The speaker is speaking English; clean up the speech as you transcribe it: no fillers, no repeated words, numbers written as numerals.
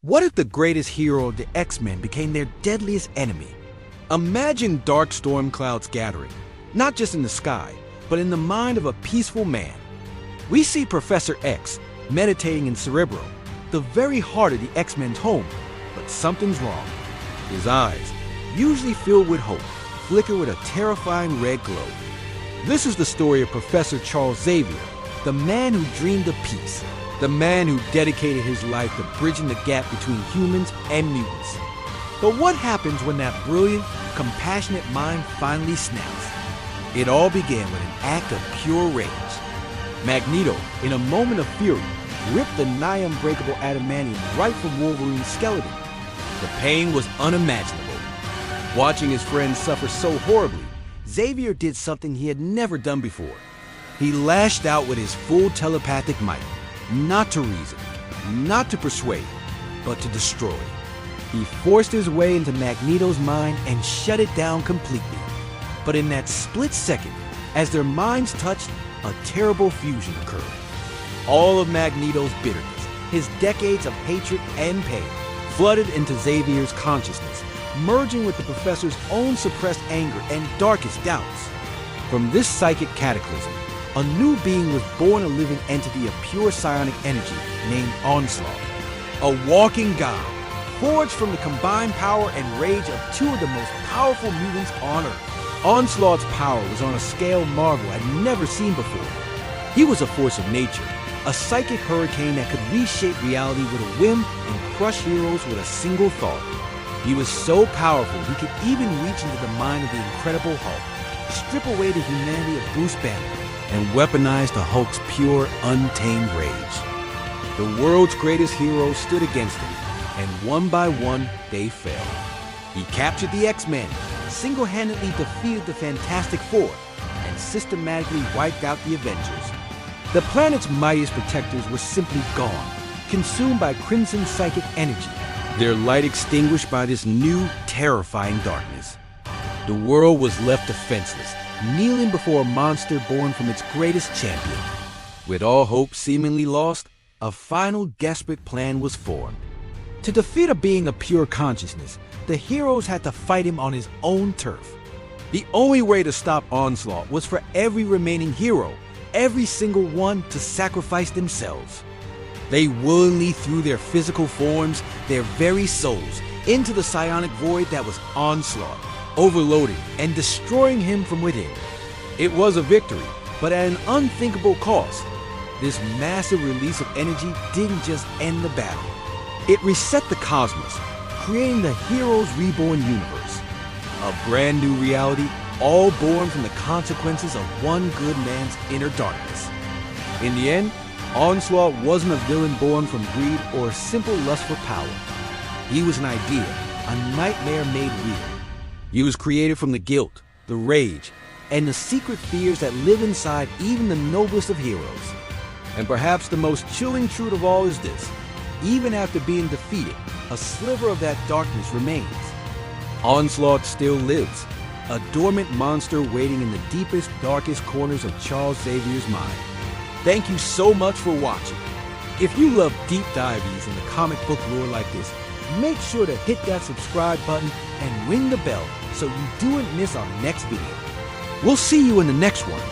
What if the greatest hero of the X-Men became their deadliest enemy? Imagine dark storm clouds gathering, not just in the sky, but in the mind of a peaceful man. We see Professor X meditating in Cerebro, the very heart of the X-Men's home, but something's wrong. His eyes, usually filled with hope, flicker with a terrifying red glow. This is the story of Professor Charles Xavier, the man who dreamed of peace, the man who dedicated his life to bridging the gap between humans and mutants. But what happens when that brilliant, compassionate mind finally snaps? It all began with an act of pure rage. Magneto, in a moment of fury, ripped the nigh-unbreakable adamantium right from Wolverine's skeleton. The pain was unimaginable. Watching his friends suffer so horribly, Xavier did something he had never done before. He lashed out with his full telepathic might, not to reason, not to persuade, but to destroy. He forced his way into Magneto's mind and shut it down completely. But in that split second, as their minds touched, a terrible fusion occurred. All of Magneto's bitterness, his decades of hatred and pain, flooded into Xavier's consciousness, merging with the professor's own suppressed anger and darkest doubts. From this psychic cataclysm, a new being was born, a living entity of pure psionic energy named Onslaught. A walking god, forged from the combined power and rage of two of the most powerful mutants on Earth. Onslaught's power was on a scale Marvel had never seen before. He was a force of nature, a psychic hurricane that could reshape reality with a whim and crush heroes with a single thought. He was so powerful he could even reach into the mind of the Incredible Hulk, strip away the humanity of Bruce Banner, and weaponize the Hulk's pure, untamed rage. The world's greatest heroes stood against him, and one by one, they fell. He captured the X-Men, single-handedly defeated the Fantastic Four, and systematically wiped out the Avengers. The planet's mightiest protectors were simply gone, consumed by crimson psychic energy, their light extinguished by this new, terrifying darkness. The world was left defenseless, kneeling before a monster born from its greatest champion. With all hope seemingly lost, a final desperate plan was formed. To defeat a being of pure consciousness, the heroes had to fight him on his own turf. The only way to stop Onslaught was for every remaining hero, every single one, to sacrifice themselves. They willingly threw their physical forms, their very souls, into the psionic void that was Onslaught, overloading and destroying him from within. It was a victory, but at an unthinkable cost. This massive release of energy didn't just end the battle. It reset the cosmos, creating the Heroes Reborn universe. A brand new reality, all born from the consequences of one good man's inner darkness. In the end, Onslaught wasn't a villain born from greed or a simple lust for power. He was an idea, a nightmare made real. He was created from the guilt, the rage, and the secret fears that live inside even the noblest of heroes. And perhaps the most chilling truth of all is this: even after being defeated, a sliver of that darkness remains. Onslaught still lives, a dormant monster waiting in the deepest, darkest corners of Charles Xavier's mind. Thank you so much for watching. If you love deep dives in the comic book lore like this, make sure to hit that subscribe button and ring the bell so you don't miss our next video. We'll see you in the next one.